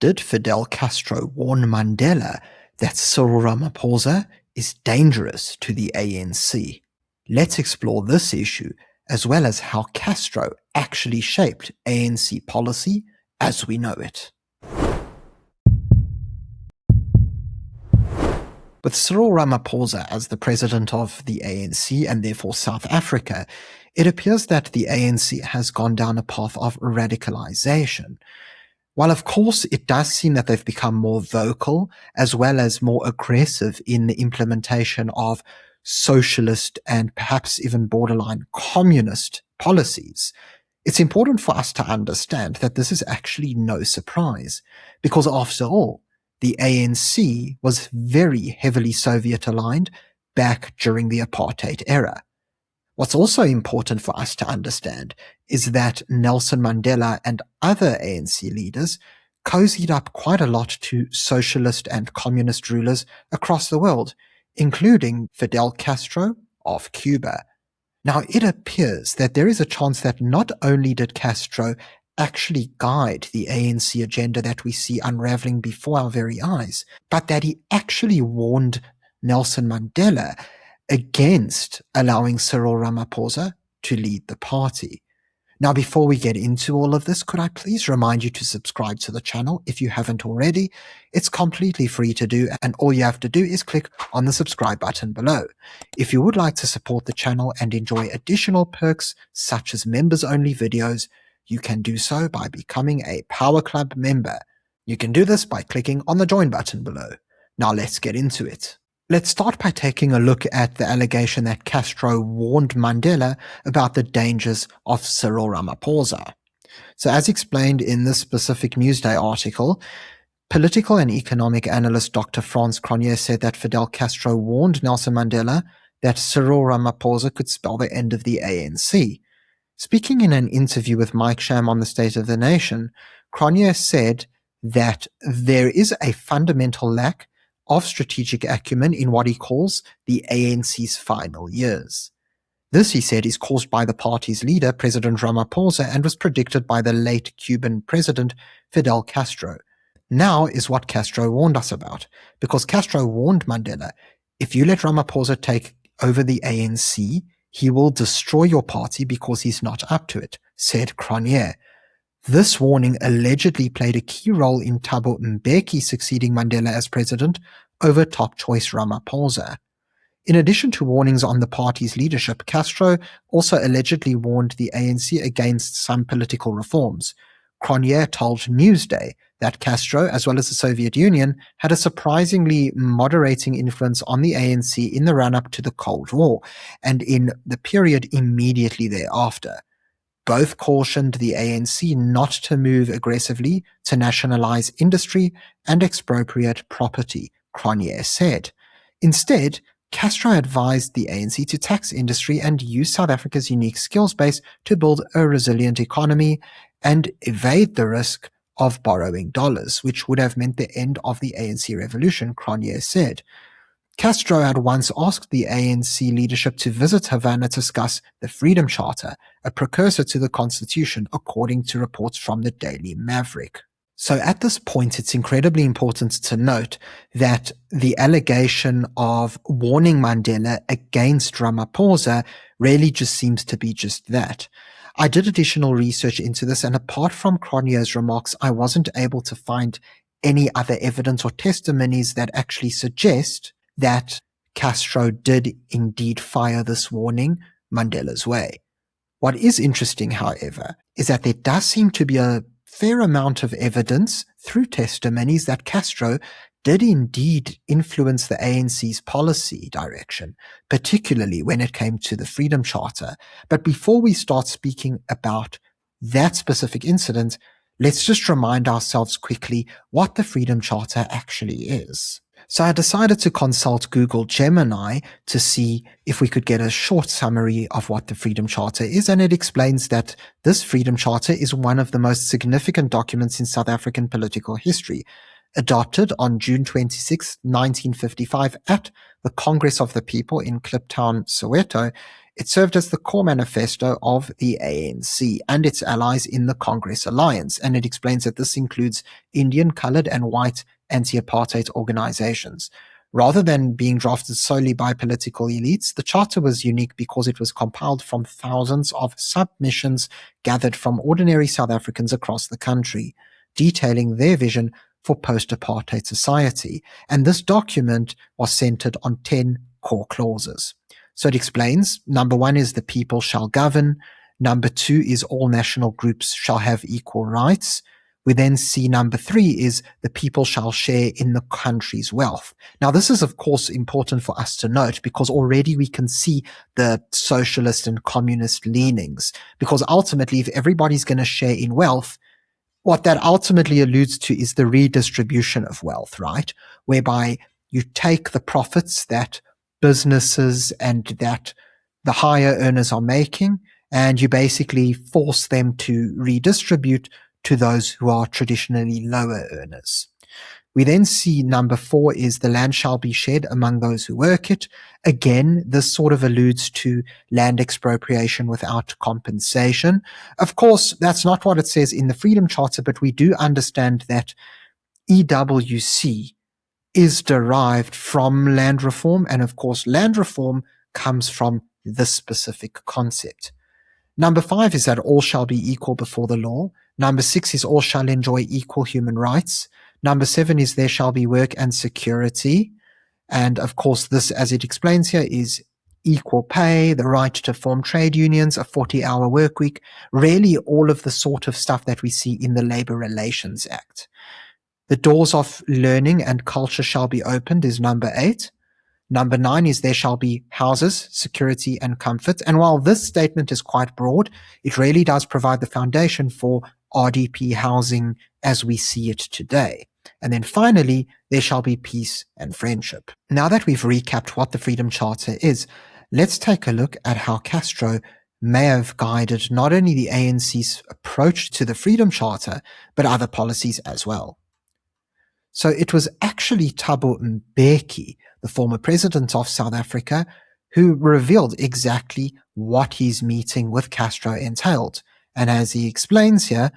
Did Fidel Castro warn Mandela that Cyril Ramaphosa is dangerous to the ANC? Let's explore this issue as well as how Castro actually shaped ANC policy as we know it. With Cyril Ramaphosa as the president of the ANC and therefore South Africa, it appears that the ANC has gone down a path of radicalization. While of course it does seem that they've become more vocal as well as more aggressive in the implementation of socialist and perhaps even borderline communist policies, it's important for us to understand that this is actually no surprise, because after all, the ANC was very heavily Soviet aligned back during the apartheid era. What's also important for us to understand is that Nelson Mandela and other ANC leaders cozied up quite a lot to socialist and communist rulers across the world, including Fidel Castro of Cuba. Now, it appears that there is a chance that not only did Castro actually guide the ANC agenda that we see unraveling before our very eyes, but that he actually warned Nelson Mandela against allowing Cyril Ramaphosa to lead the party. Now, before we get into all of this, could I please remind you to subscribe to the channel if you haven't already? It's completely free to do, and all you have to do is click on the subscribe button below. If you would like to support the channel and enjoy additional perks such as members-only videos, you can do so by becoming a Power Club member. You can do this by clicking on the join button below. Now let's get into it. Let's start by taking a look at the allegation that Castro warned Mandela about the dangers of Cyril Ramaphosa. So as explained in this specific Newsday article, political and economic analyst Dr. Franz Cronje said that Fidel Castro warned Nelson Mandela that Cyril Ramaphosa could spell the end of the ANC. Speaking in an interview with Mike Sham on the State of the Nation, Cronje said that there is a fundamental lack of strategic acumen in what he calls the ANC's final years. This, he said, is caused by the party's leader, President Ramaphosa, and was predicted by the late Cuban president, Fidel Castro. Now is what Castro warned us about, because Castro warned Mandela, if you let Ramaphosa take over the ANC, he will destroy your party because he's not up to it, said Cronje. This warning allegedly played a key role in Thabo Mbeki succeeding Mandela as president over top choice Ramaphosa. In addition to warnings on the party's leadership, Castro also allegedly warned the ANC against some political reforms. Cronje told Newsday that Castro, as well as the Soviet Union, had a surprisingly moderating influence on the ANC in the run-up to the Cold War and in the period immediately thereafter. Both cautioned the ANC not to move aggressively to nationalize industry and expropriate property, Cronje said. Instead, Castro advised the ANC to tax industry and use South Africa's unique skills base to build a resilient economy and evade the risk of borrowing dollars, which would have meant the end of the ANC revolution, Cronje said. Castro had once asked the ANC leadership to visit Havana to discuss the Freedom Charter, a precursor to the Constitution, according to reports from the Daily Maverick. So at this point, it's incredibly important to note that the allegation of warning Mandela against Ramaphosa really just seems to be just that. I did additional research into this, and apart from Cronje's remarks, I wasn't able to find any other evidence or testimonies that actually suggest that Castro did indeed fire this warning Mandela's way. What is interesting, however, is that there does seem to be a fair amount of evidence through testimonies that Castro did indeed influence the ANC's policy direction, particularly when it came to the Freedom Charter. But before we start speaking about that specific incident, let's just remind ourselves quickly what the Freedom Charter actually is. So I decided to consult Google Gemini to see if we could get a short summary of what the Freedom Charter is, and it explains that this Freedom Charter is one of the most significant documents in South African political history. Adopted on June 26, 1955 at the Congress of the People in Kliptown, Soweto, It served as the core manifesto of the ANC and its allies in the Congress Alliance, and it explains that this includes Indian, coloured, and white anti-apartheid organizations. Rather than being drafted solely by political elites, the charter was unique because it was compiled from thousands of submissions gathered from ordinary South Africans across the country, detailing their vision for post-apartheid society. And this document was centered on 10 core clauses. So it explains, number 1 is the people shall govern. Number 2 is all national groups shall have equal rights. We then see number 3 is the people shall share in the country's wealth. Now, this is, of course, important for us to note because already we can see the socialist and communist leanings. Because ultimately, if everybody's going to share in wealth, what that ultimately alludes to is the redistribution of wealth, right? Whereby you take the profits that businesses and that the higher earners are making, and you basically force them to redistribute to those who are traditionally lower earners. We then see number 4 is the land shall be shared among those who work it. Again, this sort of alludes to land expropriation without compensation. Of course, that's not what it says in the Freedom Charter, but we do understand that EWC is derived from land reform, and of course, land reform comes from this specific concept. Number 5 is that all shall be equal before the law. Number 6 is all shall enjoy equal human rights. Number 7 is there shall be work and security. And of course, this, as it explains here, is equal pay, the right to form trade unions, a 40-hour work week, really all of the sort of stuff that we see in the Labour Relations Act. The doors of learning and culture shall be opened is number 8. Number 9 is there shall be houses, security, and comfort. And while this statement is quite broad, it really does provide the foundation for RDP housing as we see it today. And then finally, there shall be peace and friendship. Now that we've recapped what the Freedom Charter is, let's take a look at how Castro may have guided not only the ANC's approach to the Freedom Charter, but other policies as well. So it was actually Thabo Mbeki, the former president of South Africa, who revealed exactly what his meeting with Castro entailed. And as he explains here,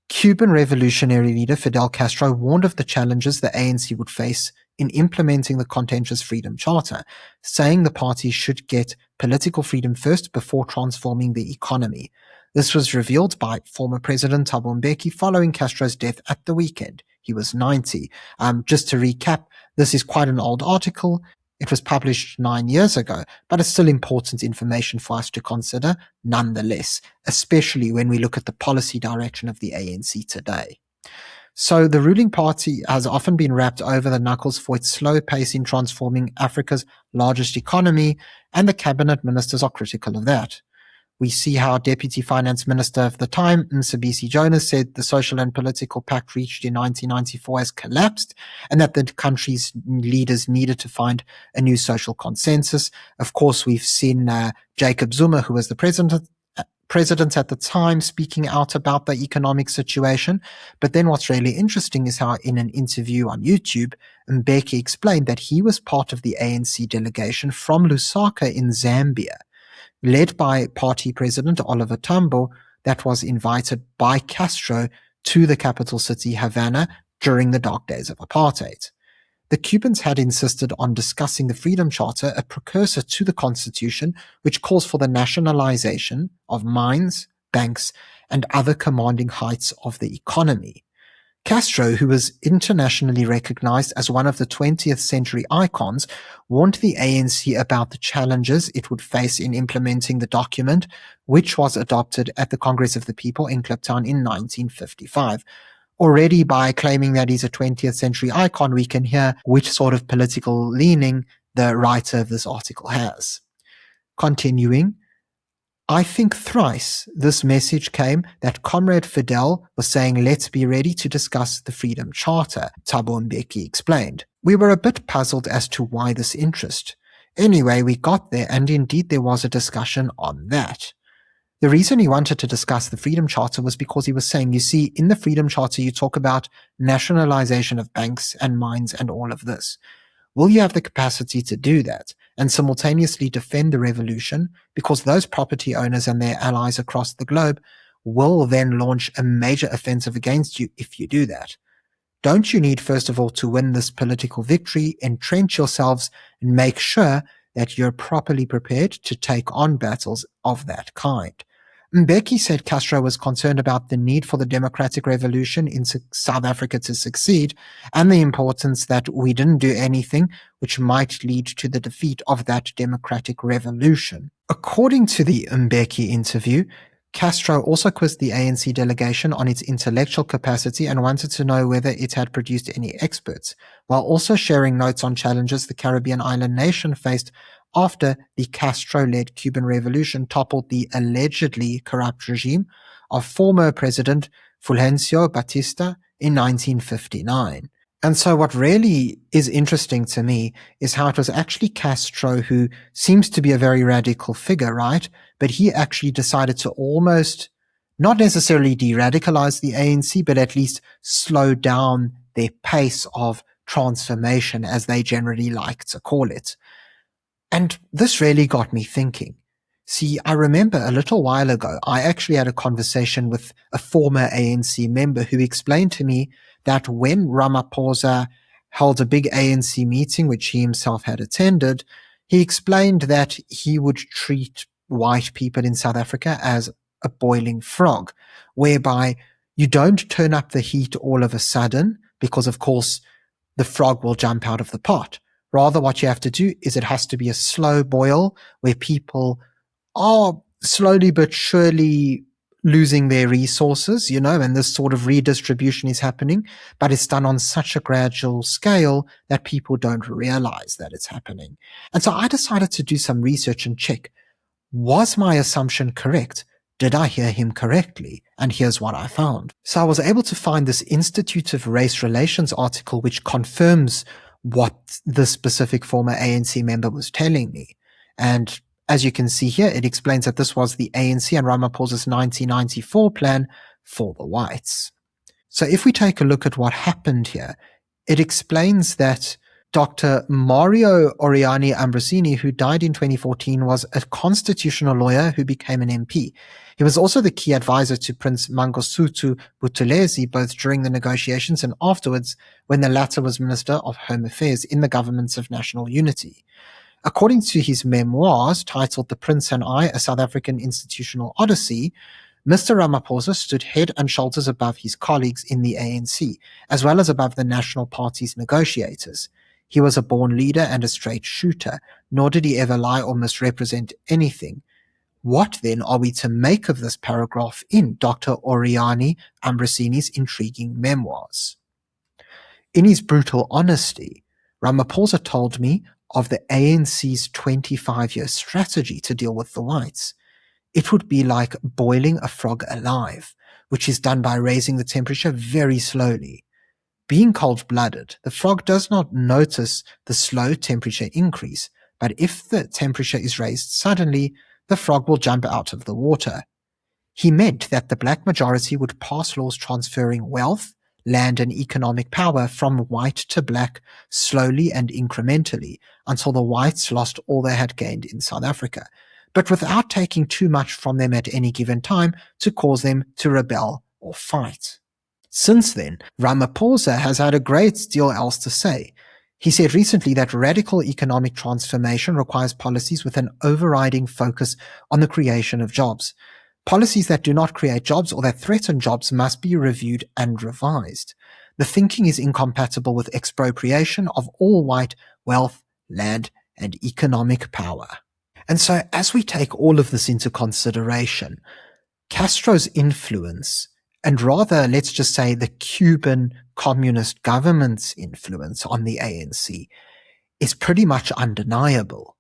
Cuban revolutionary leader Fidel Castro warned of the challenges the ANC would face in implementing the contentious Freedom Charter, saying the party should get political freedom first before transforming the economy. This was revealed by former President Thabo Mbeki following Castro's death at the weekend. He was 90. Just to recap, this is quite an old article. It was published 9 years ago, but it's still important information for us to consider nonetheless, especially when we look at the policy direction of the ANC today. So the ruling party has often been wrapped over the knuckles for its slow pace in transforming Africa's largest economy, and the cabinet ministers are critical of that. We see how Deputy Finance Minister of the time, Mcebisi Jonas, said the social and political pact reached in 1994 has collapsed and that the country's leaders needed to find a new social consensus. Of course, we've seen Jacob Zuma, who was the president at the time, speaking out about the economic situation. But then what's really interesting is how in an interview on YouTube, Mbeki explained that he was part of the ANC delegation from Lusaka in Zambia, led by party president Oliver Tambo, that was invited by Castro to the capital city, Havana, during the dark days of apartheid. The Cubans had insisted on discussing the Freedom Charter, a precursor to the Constitution, which calls for the nationalization of mines, banks, and other commanding heights of the economy. Castro, who was internationally recognized as one of the 20th century icons, warned the ANC about the challenges it would face in implementing the document, which was adopted at the Congress of the People in Kliptown in 1955. Already by claiming that he's a 20th century icon, we can hear which sort of political leaning the writer of this article has. Continuing, I think thrice this message came that Comrade Fidel was saying, let's be ready to discuss the Freedom Charter, Thabo Mbeki explained. We were a bit puzzled as to why this interest. Anyway, we got there, and indeed there was a discussion on that. The reason he wanted to discuss the Freedom Charter was because he was saying, you see, in the Freedom Charter you talk about nationalization of banks and mines and all of this. Will you have the capacity to do that? and simultaneously defend the revolution, because those property owners and their allies across the globe will then launch a major offensive against you if you do that. Don't you need, first of all, to win this political victory, entrench yourselves, and make sure that you're properly prepared to take on battles of that kind? Mbeki said Castro was concerned about the need for the democratic revolution in South Africa to succeed and the importance that we didn't do anything which might lead to the defeat of that democratic revolution. According to the Mbeki interview, Castro also quizzed the ANC delegation on its intellectual capacity and wanted to know whether it had produced any experts, while also sharing notes on challenges the Caribbean island nation faced after the Castro-led Cuban Revolution toppled the allegedly corrupt regime of former President Fulgencio Batista in 1959. And so what really is interesting to me is how it was actually Castro who seems to be a very radical figure, right? But he actually decided to almost not necessarily de-radicalize the ANC, but at least slow down their pace of transformation, as they generally like to call it. And this really got me thinking. See, I remember a little while ago, I actually had a conversation with a former ANC member who explained to me that when Ramaphosa held a big ANC meeting, which he himself had attended, he explained that he would treat white people in South Africa as a boiling frog, whereby you don't turn up the heat all of a sudden because, of course, the frog will jump out of the pot. Rather, what you have to do is it has to be a slow boil where people are slowly but surely losing their resources, and this sort of redistribution is happening, but it's done on such a gradual scale that people don't realize that it's happening. And so I decided to do some research and check, was my assumption correct? Did I hear him correctly? And here's what I found. So I was able to find this Institute of Race Relations article which confirms what the specific former ANC member was telling me. And as you can see here, it explains that this was the ANC and Ramaphosa's 1994 plan for the whites. So if we take a look at what happened here, it explains that Dr. Mario Oriani Ambrosini, who died in 2014, was a constitutional lawyer who became an MP. He was also the key advisor to Prince Mangosuthu Buthelezi, both during the negotiations and afterwards, when the latter was Minister of Home Affairs in the governments of national unity. According to his memoirs, titled The Prince and I, A South African Institutional Odyssey, Mr. Ramaphosa stood head and shoulders above his colleagues in the ANC, as well as above the National Party's negotiators. He was a born leader and a straight shooter, nor did he ever lie or misrepresent anything. What then are we to make of this paragraph in Dr. Oriani Ambrosini's intriguing memoirs? In his brutal honesty, Ramaphosa told me of the ANC's 25-year strategy to deal with the whites. It would be like boiling a frog alive, which is done by raising the temperature very slowly. Being cold-blooded, the frog does not notice the slow temperature increase, but if the temperature is raised suddenly, the frog will jump out of the water. He meant that the black majority would pass laws transferring wealth, land, and economic power from white to black slowly and incrementally until the whites lost all they had gained in South Africa, but without taking too much from them at any given time to cause them to rebel or fight. Since then, Ramaphosa has had a great deal else to say. He said recently that radical economic transformation requires policies with an overriding focus on the creation of jobs. Policies that do not create jobs or that threaten jobs must be reviewed and revised. The thinking is incompatible with expropriation of all white wealth, land, and economic power. And so, as we take all of this into consideration, Castro's influence, and rather, let's just say, the Cuban communist government's influence on the ANC, is pretty much undeniable.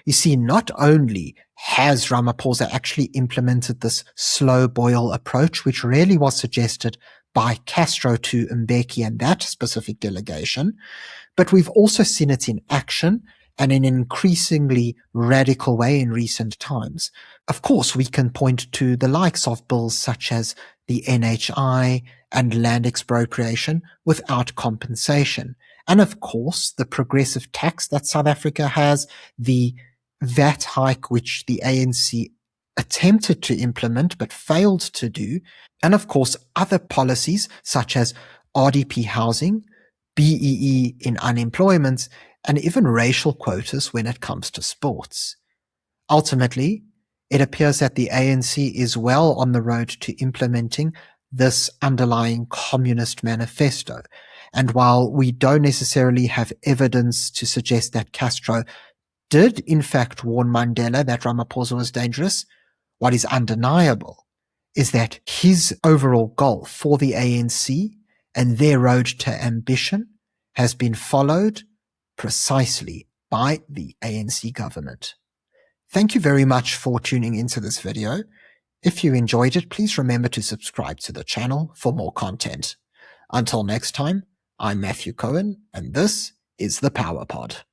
You see, not only has Ramaphosa actually implemented this slow boil approach, which really was suggested by Castro to Mbeki and that specific delegation, but we've also seen it in action, and in an increasingly radical way in recent times. Of course, we can point to the likes of bills such as the NHI and land expropriation without compensation. And of course, the progressive tax that South Africa has, the VAT hike which the ANC attempted to implement but failed to do, and of course, other policies such as RDP housing, BEE in unemployment, and even racial quotas when it comes to sports. Ultimately, it appears that the ANC is well on the road to implementing this underlying communist manifesto. And while we don't necessarily have evidence to suggest that Castro did in fact warn Mandela that Ramaphosa was dangerous, what is undeniable is that his overall goal for the ANC and their road to ambition has been followed precisely by the ANC government. Thank you very much for tuning into this video. If you enjoyed it, please remember to subscribe to the channel for more content. Until next time, I'm Matthew Cohen, and this is the Power Pod.